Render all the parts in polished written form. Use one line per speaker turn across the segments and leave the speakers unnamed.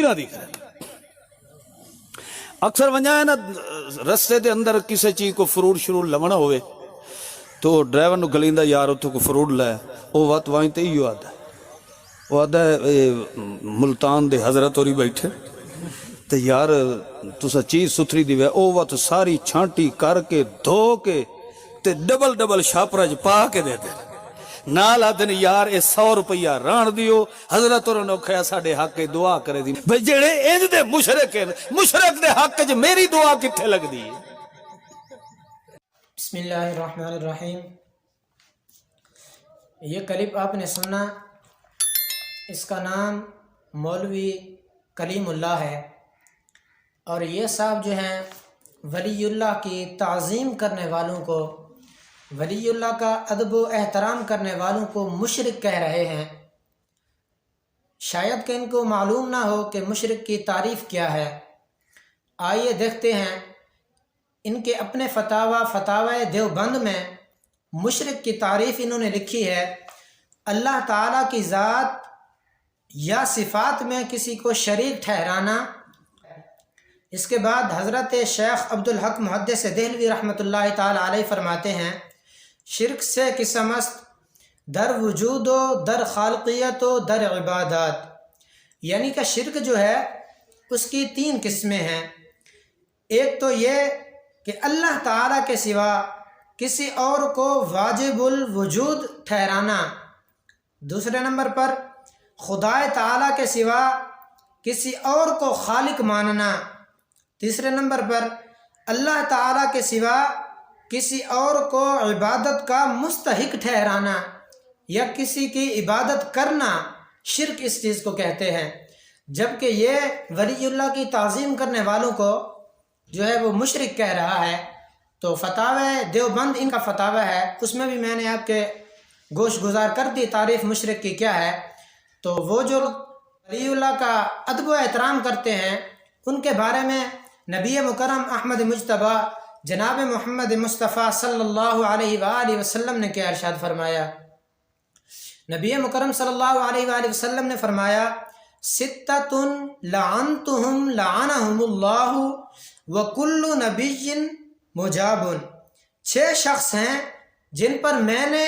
نگاہ دی کرے اکثر ونجا ہے نا رستے دے اندر کسی چیز کو فروٹ شروع لونا ہوئے تو ڈرائیور نو گلیندا یار اتوں کو فروٹ لے وہ وقت وائیں تے ہی آتا ہے وہ آتا ہے ملتان دے حضرت ہوری بیٹھے تے یار تسا چیز ستھری دی وے او وقت ساری چھانٹی کر کے دھو کے تے ڈبل شاپرج پا کے دے دے نال آدھن یار اے 100 روپیہ ران دیو حضرت اور نوکھیا ساڑے حق کے دعا کرے دی بھئی جڑے انج دے مشرک دے حق جو میری دعا کتھے لگ دی
بسم اللہ الرحمن الرحیم۔ یہ کلپ آپ نے سنا، اس کا نام مولوی کلیم اللہ ہے، اور یہ صاحب جو ہیں ولی اللہ کی تعظیم کرنے والوں کو، ولی اللہ کا ادب و احترام کرنے والوں کو مشرک کہہ رہے ہیں۔ شاید کہ ان کو معلوم نہ ہو کہ مشرک کی تعریف کیا ہے۔ آئیے دیکھتے ہیں ان کے اپنے فتاوی دیوبند میں مشرک کی تعریف انہوں نے لکھی ہے: اللہ تعالیٰ کی ذات یا صفات میں کسی کو شریک ٹھہرانا۔ اس کے بعد حضرت شیخ عبدالحق محدث دہلوی رحمۃ اللہ تعالی علیہ فرماتے ہیں: شرک سے قسم است در وجود و در خالقیت و در عبادات، یعنی کہ شرک جو ہے اس کی 3 قسمیں ہیں۔ ایک تو یہ کہ اللہ تعالیٰ کے سوا کسی اور کو واجب الوجود ٹھہرانا، دوسرے نمبر پر خدا تعالیٰ کے سوا کسی اور کو خالق ماننا، تیسرے نمبر پر اللہ تعالیٰ کے سوا کسی اور کو عبادت کا مستحق ٹھہرانا یا کسی کی عبادت کرنا، شرک اس چیز کو کہتے ہیں۔ جبکہ یہ ولی اللہ کی تعظیم کرنے والوں کو جو ہے وہ مشرک کہہ رہا ہے۔ تو فتاوی دیوبند ان کا فتاوی ہے، اس میں بھی میں نے آپ کے گوش گزار کر دی تعریف مشرک کی کیا ہے۔ تو وہ جو ولی اللہ کا ادب و احترام کرتے ہیں ان کے بارے میں نبی مکرم احمد مجتبی جناب محمد مصطفیٰ صلی اللہ علیہ وآلہ وسلم نے کیا ارشاد فرمایا؟ نبی مکرم صلی اللہ علیہ وآلہ وسلم نے فرمایا: ستۃ لعنتہم لعنہم اللہ وکل نبی مجاب۔ 6 شخص ہیں جن پر میں نے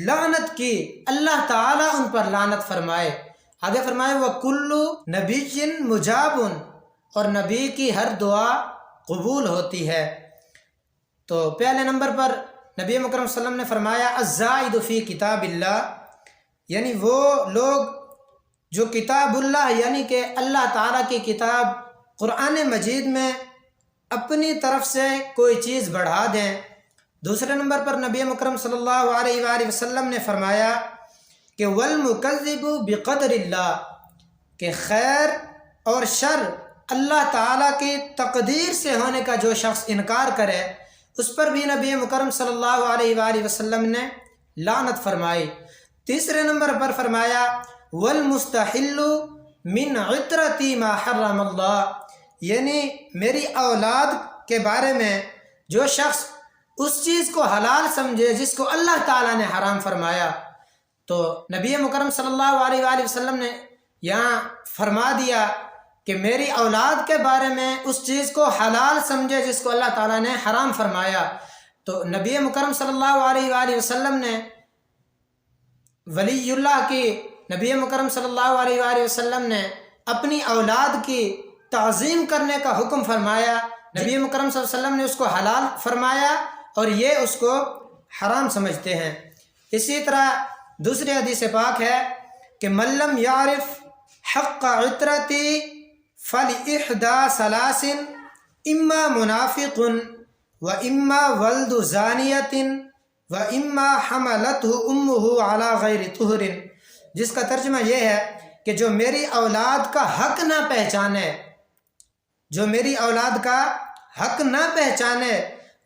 لعنت کی، اللہ تعالیٰ ان پر لعنت فرمائے۔ آگے فرمائے وکل نبی مجاب، اور نبی کی ہر دعا قبول ہوتی ہے۔ تو پہلے نمبر پر نبی مکرم صلی اللہ علیہ وسلم نے فرمایا الزائد فی کتاب اللہ، یعنی وہ لوگ جو کتاب اللہ یعنی کہ اللہ تعالیٰ کی کتاب قرآن مجید میں اپنی طرف سے کوئی چیز بڑھا دیں۔ دوسرے نمبر پر نبی مکرم صلی اللہ علیہ وآلہ وسلم نے فرمایا کہ والمکذب بقدر اللہ، کہ خیر اور شر اللہ تعالیٰ کی تقدیر سے ہونے کا جو شخص انکار کرے اس پر بھی نبی مکرم صلی اللہ علیہ وآلہ وسلم نے لعنت فرمائی۔ تیسرے نمبر پر فرمایا والمستحل من عطرتی ما حرم اللہ، یعنی میری اولاد کے بارے میں جو شخص اس چیز کو حلال سمجھے جس کو اللہ تعالیٰ نے حرام فرمایا۔ تو نبی مکرم صلی اللہ علیہ وآلہ وسلم نے یہاں فرما دیا کہ میری اولاد کے بارے میں اس چیز کو حلال سمجھے جس کو اللہ تعالیٰ نے حرام فرمایا۔ تو نبی مکرم صلی اللہ علیہ وآلہ وسلم نے ولی اللہ کی، نبی مکرم صلی اللہ علیہ وآلہ وسلم نے اپنی اولاد کی تعظیم کرنے کا حکم فرمایا۔ نبی مکرم صلی اللہ علیہ وسلم نے اس کو حلال فرمایا اور یہ اس کو حرام سمجھتے ہیں۔ اسی طرح دوسری حدیث پاک ہے کہ من لم یعرف حق عطرتی فلإحدى ثلاث اما منافق و اما ولد زانیۃ و اما حملته امہ علی غیر طہر، جس کا ترجمہ یہ ہے کہ جو میری اولاد کا حق نہ پہچانے، جو میری اولاد کا حق نہ پہچانے،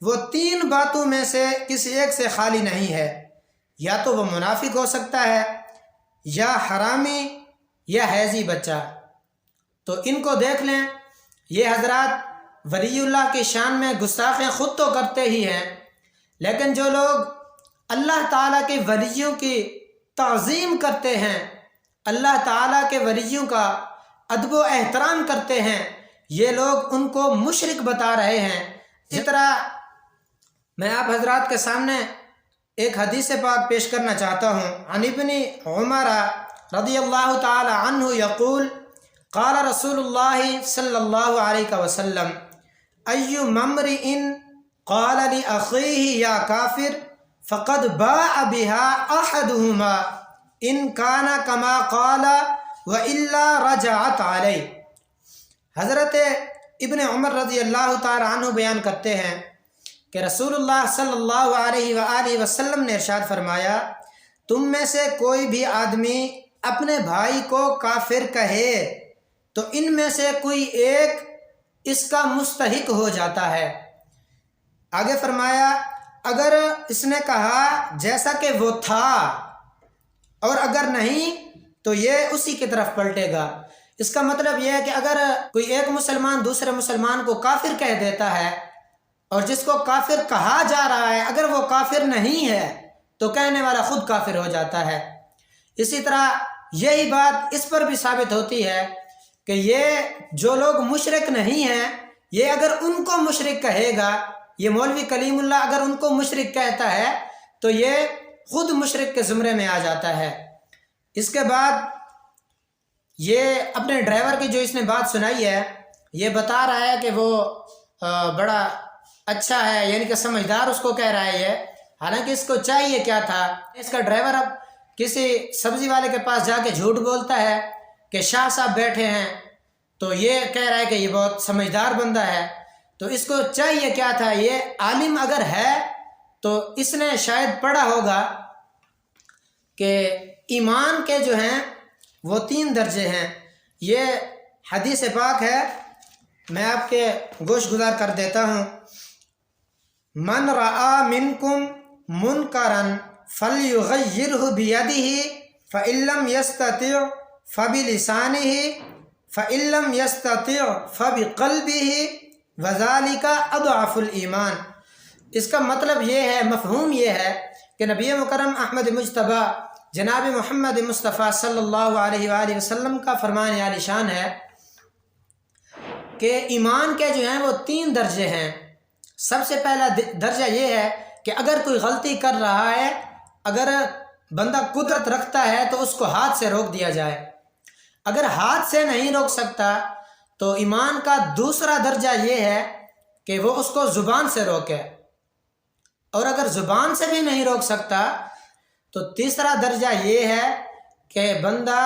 وہ 3 باتوں میں سے کسی ایک سے خالی نہیں ہے۔ یا تو وہ منافق ہو سکتا ہے، یا حرامی، یا حیضی بچہ۔ تو ان کو دیکھ لیں، یہ حضرات ولی اللہ کی شان میں گستاخیں خود تو کرتے ہی ہیں، لیکن جو لوگ اللہ تعالیٰ کے ولیوں کی تعظیم کرتے ہیں، اللہ تعالیٰ کے ولیوں کا ادب و احترام کرتے ہیں، یہ لوگ ان کو مشرک بتا رہے ہیں۔ اسی طرح میں آپ حضرات کے سامنے ایک حدیث پاک پیش کرنا چاہتا ہوں۔ عن ابن عمر رضی اللہ تعالی عنہ یقول قال رسول اللہ صلی اللہ علیہ وسلم ای ممرئ قال لأخیہ یا کافر فقد باء بها احدهما ان کان کما قال والا رجعت علیہ۔ حضرت ابن عمر رضی اللہ تعالی عنہ بیان کرتے ہیں کہ رسول اللہ صلی اللہ علیہ وآلہ وسلم نے ارشاد فرمایا، تم میں سے کوئی بھی آدمی اپنے بھائی کو کافر کہے تو ان میں سے کوئی ایک اس کا مستحق ہو جاتا ہے۔ آگے فرمایا، اگر اس نے کہا جیسا کہ وہ تھا اور اگر نہیں تو یہ اسی کی طرف پلٹے گا۔ اس کا مطلب یہ ہے کہ اگر کوئی ایک مسلمان دوسرے مسلمان کو کافر کہہ دیتا ہے اور جس کو کافر کہا جا رہا ہے اگر وہ کافر نہیں ہے تو کہنے والا خود کافر ہو جاتا ہے۔ اسی طرح یہی بات اس پر بھی ثابت ہوتی ہے کہ یہ جو لوگ مشرک نہیں ہیں، یہ اگر ان کو مشرک کہے گا، یہ مولوی کلیم اللہ اگر ان کو مشرک کہتا ہے تو یہ خود مشرک کے زمرے میں آ جاتا ہے۔ اس کے بعد یہ اپنے ڈرائیور کی جو اس نے بات سنائی ہے، یہ بتا رہا ہے کہ وہ بڑا اچھا ہے، یعنی کہ سمجھدار اس کو کہہ رہا ہے یہ، حالانکہ اس کو چاہیے کیا تھا، اس کا ڈرائیور اب کسی سبزی والے کے پاس جا کے جھوٹ بولتا ہے کہ شاہ صاحب بیٹھے ہیں، تو یہ کہہ رہا ہے کہ یہ بہت سمجھدار بندہ ہے۔ تو اس کو چاہیے کیا تھا، یہ عالم اگر ہے تو اس نے شاید پڑھا ہوگا کہ ایمان کے جو ہیں وہ 3 درجے ہیں۔ یہ حدیث پاک ہے، میں آپ کے گوش گزار کر دیتا ہوں۔ من رعا منکم منکرا فلیغیرہ بیدہ فإن لم یستطع فبلسانہ فإن لم یستطع فبقلبہ وذالک اضعف الایمان۔ اس کا مطلب یہ ہے، مفہوم یہ ہے کہ نبی مکرم احمد مجتبی جناب محمد مصطفیٰ صلی اللہ علیہ وآلہ وسلم کا فرمان عالی شان ہے کہ ایمان کے جو ہیں وہ 3 درجے ہیں۔ سب سے پہلا درجہ یہ ہے کہ اگر کوئی غلطی کر رہا ہے، اگر بندہ قدرت رکھتا ہے تو اس کو ہاتھ سے روک دیا جائے۔ اگر ہاتھ سے نہیں روک سکتا تو ایمان کا دوسرا درجہ یہ ہے کہ وہ اس کو زبان سے روکے، اور اگر زبان سے بھی نہیں روک سکتا تو تیسرا درجہ یہ ہے کہ بندہ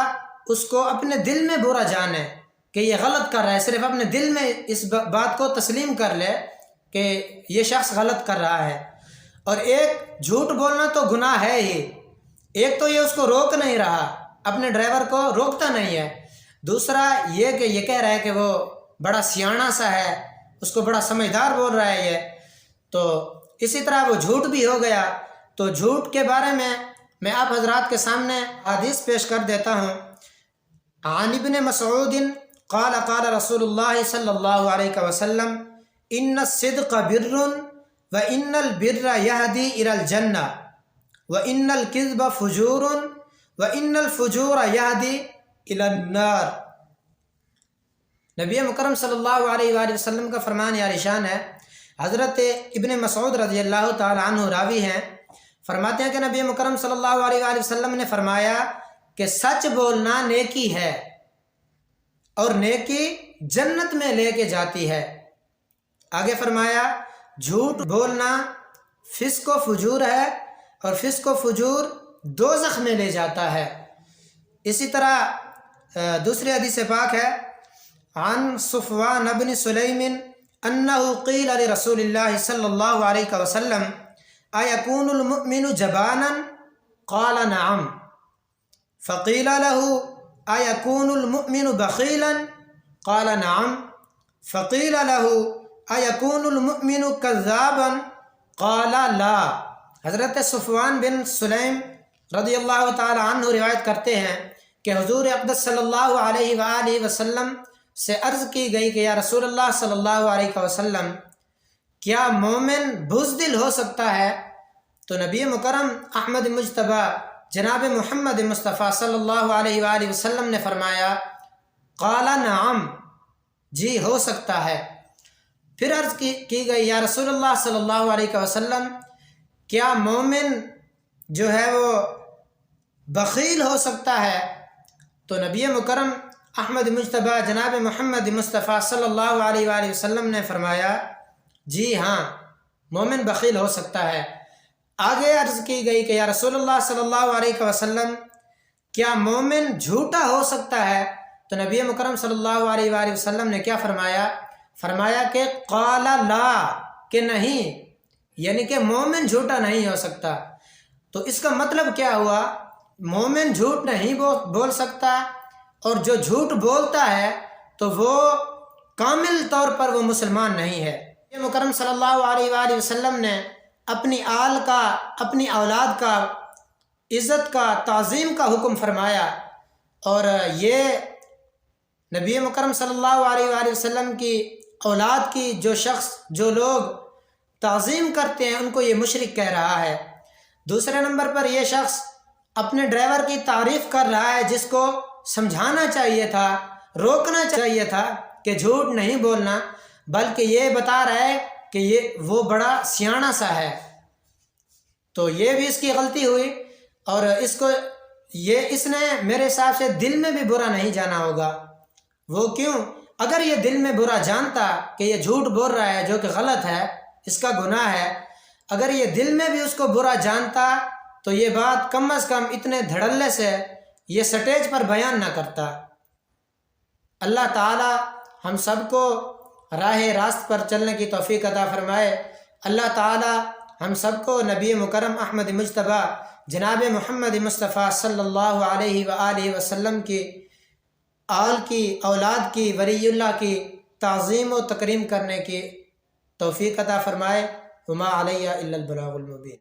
اس کو اپنے دل میں برا جانے کہ یہ غلط کر رہا ہے، صرف اپنے دل میں اس بات کو تسلیم کر لے کہ یہ شخص غلط کر رہا ہے۔ اور ایک جھوٹ بولنا تو گناہ ہے ہی، ایک تو یہ اس کو روک نہیں رہا، اپنے ڈرائیور کو روکتا نہیں ہے، دوسرا یہ کہ یہ کہہ رہا ہے کہ وہ بڑا سیاںا سا ہے، اس کو بڑا سمجھدار بول رہا ہے یہ، تو اسی طرح وہ جھوٹ بھی ہو گیا۔ تو جھوٹ کے بارے میں آپ حضرات کے سامنے حدیث پیش کر دیتا ہوں۔ عن ابن مسعود قال قال رسول اللہ صلی اللہ علیہ وسلم ان الصدق بر وان البر یہدی الی الجنہ وان الکذب فجور وان الفجور یہدی الی النار۔ نبی مکرم صلی اللہ علیہ وآلہ وسلم کا فرمان عالی شان ہے۔ حضرت ابن مسعود رضی اللہ تعالی عنہ راوی ہیں، فرماتے ہیں کہ نبی مکرم صلی اللہ علیہ وآلہ وسلم نے فرمایا کہ سچ بولنا نیکی ہے اور نیکی جنت میں لے کے جاتی ہے۔ آگے فرمایا جھوٹ بولنا فسق و فجور ہے اور فسق و فجور دوزخ میں لے جاتا ہے۔ اسی طرح دوسری حدیث پاک ہے، عن صفوان بن سلیم انہ قیل لرسول اللہ صلی اللہ علیہ وسلم ایکون المؤمن جبانا قال نعم فقیل له ایکون المؤمن بخیلا قال نعم فقیل له ایکون المؤمن کذابا قال لا۔ حضرت صفوان بن سلیم رضی اللہ تعالی عنہ روایت کرتے ہیں کہ حضور اقدس صلی اللہ علیہ وآلہ وسلم سے عرض کی گئی کہ یا رسول اللہ صلی اللہ علیہ وسلم کیا مومن بزدل ہو سکتا ہے؟ تو نبی مکرم احمد مجتبی جناب محمد مصطفیٰ صلی اللہ علیہ وآلہ وسلم نے فرمایا قال نعم، جی ہو سکتا ہے۔ پھر عرض کی گئی یا رسول اللہ صلی اللہ علیہ وسلم، کیا مومن جو ہے وہ بخیل ہو سکتا ہے؟ تو نبی مکرم احمد مجتبیٰ جناب محمد مصطفیٰ صلی اللہ علیہ وآلہ وسلم نے فرمایا جی ہاں، مومن بخیل ہو سکتا ہے۔ آگے عرض کی گئی کہ یا رسول اللہ صلی اللہ علیہ وسلم، کیا مومن جھوٹا ہو سکتا ہے؟ تو نبی مکرم صلی اللہ علیہ وآلہ وسلم نے کیا فرمایا؟ فرمایا کہ قال لا، کہ نہیں، یعنی کہ مومن جھوٹا نہیں ہو سکتا۔ تو اس کا مطلب کیا ہوا؟ مومن جھوٹ نہیں بول سکتا، اور جو جھوٹ بولتا ہے تو وہ کامل طور پر وہ مسلمان نہیں ہے۔ نبی مکرم صلی اللہ علیہ وآلہ وسلم نے اپنی آل کا، اپنی اولاد کا عزت کا، تعظیم کا حکم فرمایا، اور یہ نبی مکرم صلی اللہ علیہ وآلہ وسلم کی اولاد کی جو لوگ تعظیم کرتے ہیں ان کو یہ مشرک کہہ رہا ہے۔ دوسرے نمبر پر یہ شخص اپنے ڈرائیور کی تعریف کر رہا ہے، جس کو سمجھانا چاہیے تھا، روکنا چاہیے تھا کہ جھوٹ نہیں بولنا، بلکہ یہ بتا رہا ہے کہ وہ بڑا سیاںا سا ہے۔ تو یہ بھی اس کی غلطی ہوئی، اور اس نے میرے حساب سے دل میں بھی برا نہیں جانا ہوگا۔ وہ کیوں؟ اگر یہ دل میں برا جانتا کہ یہ جھوٹ بول رہا ہے جو کہ غلط ہے، اس کا گناہ ہے، اگر یہ دل میں بھی اس کو برا جانتا تو یہ بات کم از کم اتنے دھڑلے سے یہ سٹیج پر بیان نہ کرتا۔ اللہ تعالی ہم سب کو راہ راست پر چلنے کی توفیق عطا فرمائے۔ اللہ تعالی ہم سب کو نبی مکرم احمد مجتبیٰ جناب محمد مصطفیٰ صلی اللہ علیہ وآلہ وسلم کی آل کی، اولاد کی، ولی اللہ کی تعظیم و تکریم کرنے کی توفیق عطا فرمائے۔ وما علیہ الا البلاغ المبین۔